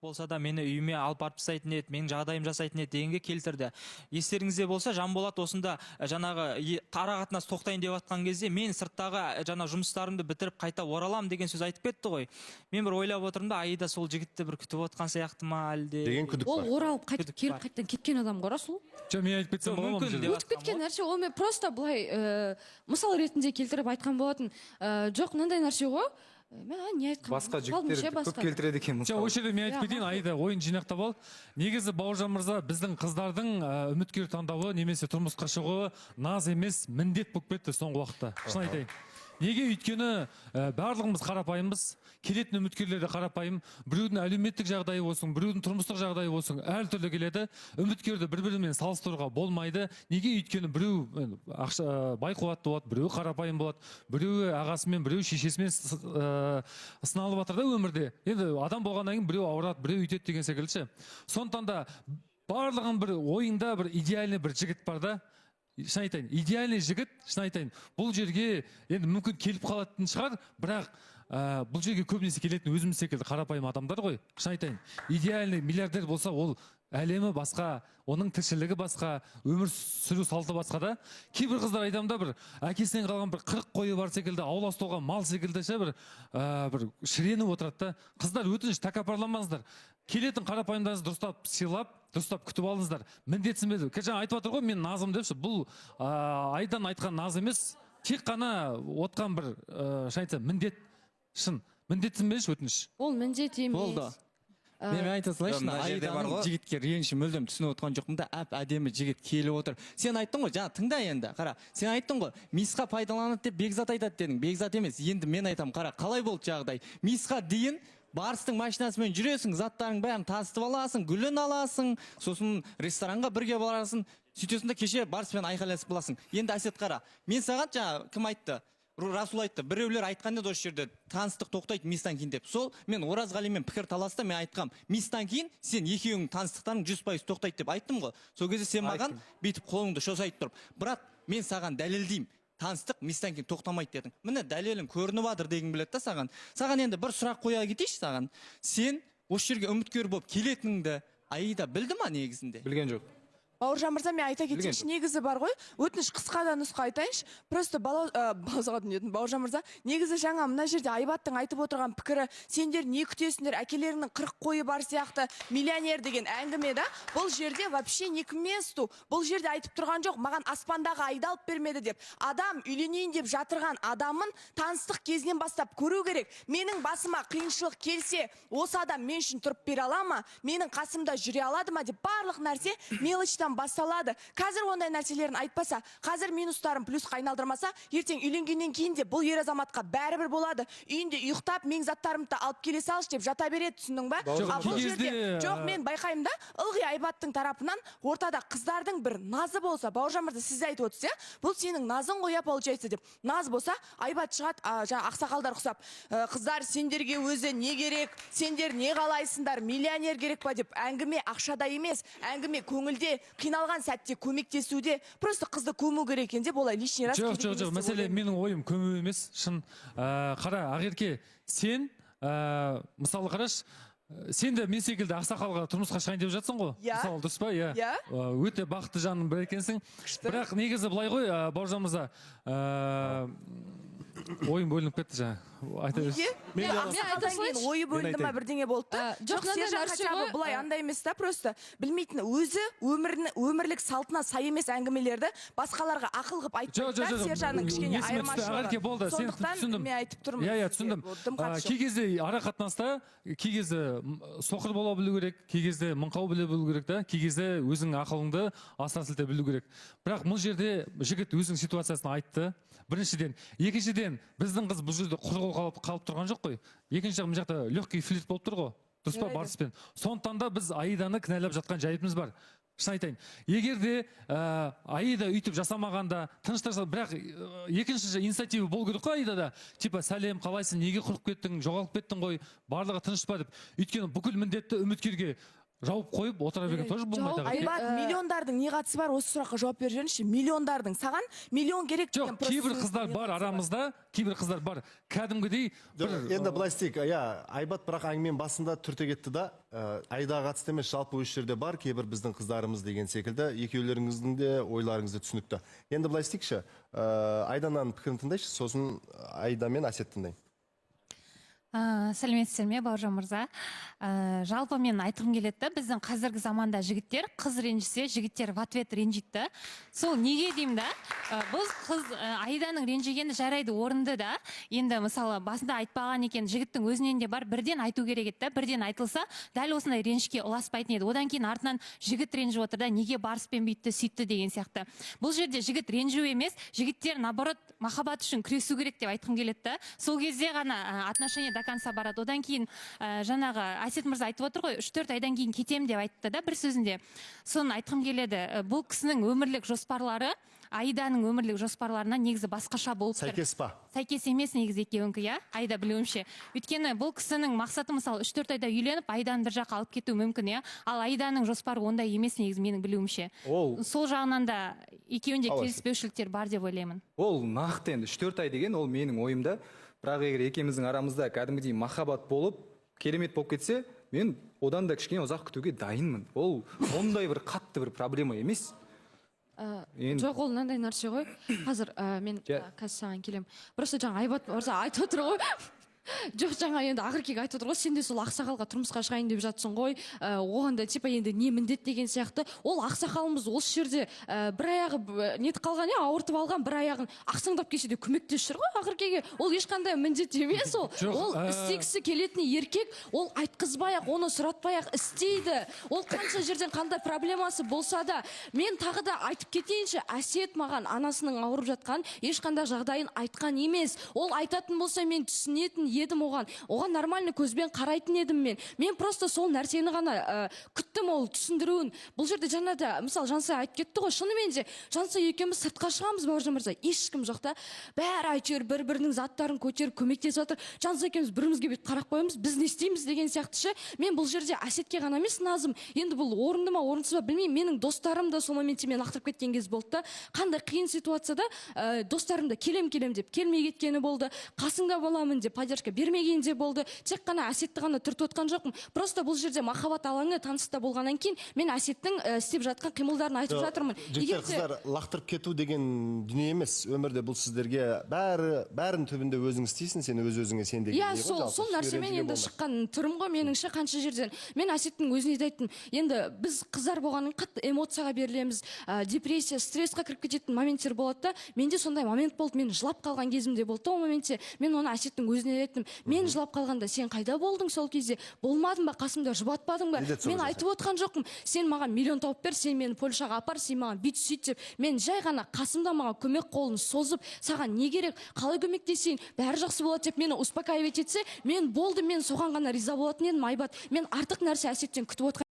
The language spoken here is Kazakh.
болса да мені үйіме алып барып тастайтын еді, менің жағдайым жасайтын еді дегенге келтірді. Естеріңізде болса, Жанболат осында жаңағы ара қатынас тоқтайын деп жатқан кезде мен сырттағы жаңа жұмыстарымды бітіріп қайта оралам деген сөз айтып кетті ғой. Мен бір ойлап отырмын да, Аида сол жігітті бір күтіп отқан сияқты ма әлде деген күдік бар. Ол оралып қайтып келіп қайтадан кеткен адамға расул. Жоқ, мен айтып кетсем болады ма? Өтіп кеткен нәрсе, ол мен просто былай мысал ретінде келтіріп айтқан болатын. Жоқ, мынандай нәрсе ғой. Мен не айтқам? Басқа жігіттер көп келтіреді екен. Жоқ, осы жерде мен айтып кетейін, Аида, ойын жинақтап ал. Негізі Бауыржан мырза, біздің қыздардың үміткер таңдауы немесе тұрмысқа шығуы наз емес, міндет болып кетті соңғы уақытта. Шын айтайын. Неге? Өйткені барлығымыз қарапайымбыз, келетін үміткерлер де қарапайым. Біреудің әлеуметтік жағдайы болсын, біреудің тұрмыстық жағдайы болсын, әртүрлі келеді. Үміткерді бір-бірімен салыстыруға болмайды. Неге? Өйткені біреу бай қуатты болады, біреу қарапайым болады, біреу ағасымен, біреу шешесімен сыналып жатыр да өмірде. Енді адам болғаннан кейін біреу ауырады, біреу үйтеді деген секілді. Сондықтан да барлығын бір ойында бір идеальный бір жігіт бар да. Шын айтайын, идеальный жігіт, шын айтайын, бұл жерге енді мүмкін келіп қалатын шығар, бірақ бұл жерге көбінесе келетін өзіміз секілді қарапайым адамдар ғой. Шын айтайын, идеальный миллиардер болса, ол әлемі басқа, оның тіршілігі басқа, өмір сүру салты басқа да. Кейбір қыздар айтамын да, бір әкесінен қалған бір 40 қойы бар секілді, аула ұстауға мал секілді бір шіреніп отырады да. Қыздар, өтініш, тәкаппарламаңыздар. Келетін қарапайымдарыңызды дұрыстап сыйлап, дұрыстап күтіп алыңыздар. Міндетсінбеді. Жаңа айтып отыр ғой, мен назым депші. Бұл Айдан айтқан наз емес, тек қана отқан бір шайтса міндет. Шын, міндетсінбеші, өтініш. Ол міндет емес. Болды. Мен айта салайыншы, Аиданың жігітке реніші мүлдем түсініп отқан жоқпын да, әдемі жігіт келіп отыр. Сен айттың ғой, жаңа тыңда енді, қара. Сен айттың ғой, Мисқа пайдаланады деп Бекзат айтады дедің. Бекзат емес, енді мен айтам, қара, қалай болды жағдай? Мисқа дейін Барыстың машинасымен жүресің, заттарың бәрін тасытып аласың, гүлін аласың, сосын ресторанға бірге барасың, сөйтесің де кеше Барыспен айқайласып қаласың. Енді әсет қара, мен саған жаңа кім айтты? Расул айтты, біреулер айтқан еді осы жерде таныстық тоқтайды Мистан кейін деп. Сол мен Оразғалимен пікір таласта мен айтқам, Мистан кейін сен екеуің таныстықтарың 100% тоқтайды деп айттым ғой. Сол кезде сен маған бүйтіп қолыңды шосайтып тұрып, брат, мен саған дәлелдеймін. Таныстық Мистан кейін тоқтамайды дедің. Міне дәлелің көрініп жатыр дегің келеді да саған. Саған енді бір сұрақ қоя кетейінші саған. Сен осы жерге үміткер болып келетініңді Аида білді ма негізінде? Білген жоқ. Бауыржан мырза, мен айта кетейінші, негізі бар ғой, өтініш қысқа да нұсқа айтайыншы. Просто Бауыржан мырза, негізі жаңа мына жерде Айбаттың айтып отырған пікірі, сендер не күтесіңдер, әкелерінің 40 қойы бар сияқты миллионер деген әңгіме да. Бұл жерде вообще не к месту. Бұл жерде айтып тұрған жоқ, маған аспандағы айды алып бермеді деп. Адам үйленейін деп жатырған адамын таныстық кезінен бастап көру керек. Менің басыма қиыншылық келсе, осы адам мен үшін тұрып бере ала ма? Менің қасымда жүре алады ма деп барлық нәрсе мелочтан басталады. Қазір ондай нәрселерін айтпаса, қазір минустарын плюсқа айналдырмаса, ертең үйленгеннен кейін де бұл ер азаматқа бәрібір болады. Үйінде ұйықтап, мен заттарымды алып келе салшы деп жата береді, түсіндің ба? Ал бұл жерде жоқ, мен байқаймын да, ылғи Айбаттың тарапынан ортада қыздардың бір назы болса, Бауыржан мырза сіз айтып отырсыз, бұл сенің назың ғой, получается деп. Наз болса, Айбат шығады, ақсақалдар ұқсап, қыздар сендерге өзі не керек, сендер не қалайсыңдар, миллионер керек па деп. Әңгіме ақшада емес, әңгіме көңілде, қиналған сәтте көмектесуде, просто қызды көму керек екен деп, олай лишний раз. Жоқ, мәселе менің ойым көму емес. Шын, қара, Ақерке, сен мысалы қараш, сен де мен секілді ақсақалға тұрмысқа шығайын деп жатсың ғой? Мысалы, дұрыс па? Өте бақытты жанның бір екенсің. Бірақ негізі былай ғой, Бауыржан мырза, ойым бөлініп кетті жаңа. Ойы бөлінді ма бірдеңе болды? Жоқ, Сержан қачабы бұлай андай емес та, просто білмейтін өзі өмірлік салтына сай емес әңгімелерді басқаларға ақыл қып айтып та, Сержанның кішкене айырмашылығы. Сондықтан мен айтып тұрмын. Түсіндім. Кей кезде ара қатынаста, кей кезде соқыр бола білу керек, кей кезде мыңқау біле білу керек та, кей кезде өзің ақылыңды асыра сілте білу керек. Бірақ бұл жерде жігіт өзінің ситуациясын айтты. Біріншіден, екіншіден, біздің қыз бұл жерде құр қалып тұрған жоқ қой. Екінші мына жақта легкий флирт болып тұр ғой. Дұрыс па, Барыспен? Сондықтан да біз Аиданы кінәлап жатқан жайымыз бар. Шын айтайын. Егер де Аида үйтіп жасамағанда, тыныштаса, бірақ екінші инициатива болу керек қой Аидада. Типа, сәлем, қалайсың, неге құрып кеттің, жоғалып кеттің ғой, барлығы тыныш па деп. Өйткені бүкіл міндетті үміткерге жауып қойып отыра берген тоже болмайды ғой. Айбат, миллиондардың не қатысы бар, осы сұраққа жауап беріп жіберіңізші. Миллиондардың, саған миллион керек деген Жоқ, кейбір қыздар бар арамызда, кейбір қыздар бар. Кәдімгідей Енді былай істейік, Айбат бірақ әңгіменің басында түрте кетті да, Айдаға қатысты емес, жалпы осы жерде бар, кейбір біздің қыздарымыз деген секілді, екеулеріңіздің де ойларыңызды түсінікті. Енді былай істейікші, Айдананың пікірін тыңдайшы, сосын Айда мен Әсет тыңдайын. Сәлеметсіздер ме, Бауыржан мырза? Жалпы мен айтқым келеді, біздің қазіргі заманда жігіттер қыз ренжісе, жігіттер в ответ ренжиді. Сол неге деймін да? Біз қыз Айданың ренжігені жарайды, орынды да. Енді мысалы басында айтпаған екен, жігіттің өзінен де бар, бірден айту керек еді, бірден айтылса, дәл осындай ренжікке ұласпайтын еді. Одан кейін артынан жігіт ренжіп отыр да, неге барыспен бүйтті, сөйтті деген сияқты. Бұл жерде жігіт ренжу емес, жігіттер наоборот махаббат үшін күресу керек деп айтқым келеді да. Сол кезде ғана отношения до конца барады. Одан кейін жаңағы Әсет мырза айтып отыр ғой, 3-4 айдан кейін кетем деп айтты да бір сөзінде. Соны айтқым келеді. Бұл кісінің өмірлік жоспарлары Айданың өмірлік жоспарларына негізі басқаша болып тұр. Сәйкес па? Сәйкес емес негізі екеуінікі, иә? Айда білуімше. Өйткені бұл кісінің мақсаты мысалы 3-4 айда үйленіп, Айданы бір жаққа алып кету мүмкін, иә? Ал Айданың жоспары ондай емес негізі менің білуімше. Сол жағынан да екеуінде келіспеушіліктер бар деп ойлаймын. Ол нақты енді 3-4 ай деген ол менің ойымда. Бірақ егер екеуміздің арамызда кәдімгідей махаббат болып, керемет болып кетсе, мен одан да кішкене ұзақ күтуге дайынмын. Ол ондай бір қатты бір проблема емес. Жоқ, ол мынандай нәрсе ғой. Қазір мен қазір саған келем. Просто жаңа Айбат мырза айтып отыр ғой. Жоқ, жаңа енді Ақеркеге айтып отыр ғой, сен де сол ақсақалға тұрмысқа шығайын деп жатсың ғой. Оған да типа енді не міндет деген сияқты. Ол ақсақалымыз осы жерде бір аяғы нетіп қалған, ауыртып алған, бір аяғын ақсаңдап келсе де көмектесіп жүр ғой Ақеркеге. Ол ешқандай міндет емес ол. Ол істегісі келетін еркек, ол айтқызбай-ақ, оны сұратпай-ақ істейді. Ол қанша жерден қандай проблемасы болса да, мен тағы да айтып кетейінші, Әсет маған анасының ауырып жатқан ешқандай жағдайын айтқан емес. Ол айтатын болса мен түсінетін едім оған нормальный көзбен қарайтын едім мен просто сол нәрсені ғана күттім ол түсіндіруін. Бұл жерде жаңа да мысалы Жансай айтып кетті ғой, шынымен де Жансай екеуміз сыртқа шығамыз, Бауыржан мырза, ешкім жоқ та, бәрі әйтеуір бір-бірінің заттарын көтеріп көмектесіп жатыр. Жансай екеуміз бірімізге бүйтіп қарап қоямыз, біз не істейміз деген сияқты ше. Мен бұл жерде Әсетке ғана емес назым, енді бұл орынды ма орынсыз ба білмеймін, менің достарым да сол моментте мен лақтырып кеткен кез болды да, қандай қиын ситуацияда достарым да келем деп келмей кеткені болды, қасыңда боламын деп поддержка бермеген де болды. Тек қана Әсетті ғана түртіп отқан жоқпын. Просто бұл жерде махаббат алаңы таныста болғаннан кейін мен Әсеттің істеп жатқан қимылдарын айтып жатырмын. Жігіттер қыздар лақтырып кету деген дүние емес. Өмірде бұл сіздерге бәрін түбінде өзің істейсің, сен өз-өзіңе сен деген. Иә, сол нәрсемен енді шыққан түрім ғой меніңше қанша жерден. Мен Әсеттің өзіне де айттым. Енді біз қыздар болғаннан қатты эмоцияға берілеміз, депрессия, стрессқа кіріп кететін моменттер болады да. Менде сондай момент болды, мен жылап қалған кезімде болды ол моментте. Мен оны Әсеттің өзіне айттым. Мен жылап қалғанда сен қайда болдың сол кезде? Болмадың ба, қасымда жұбатпадың ба? Мен айтып отқан жоқпын. Сен маған миллион тауып бер, сен мені Польшаға апар, сен маған бүйт сөйт деп. Мен жай ғана қасымда маған көмек қолын созып, саған не керек, қалай көмектесейін, бәрі жақсы болады деп мені успокаивать етсе, мен болды, мен соған ғана риза болатын едім, Айбат. Мен артық нәрсе Әсеттен күтіп отқан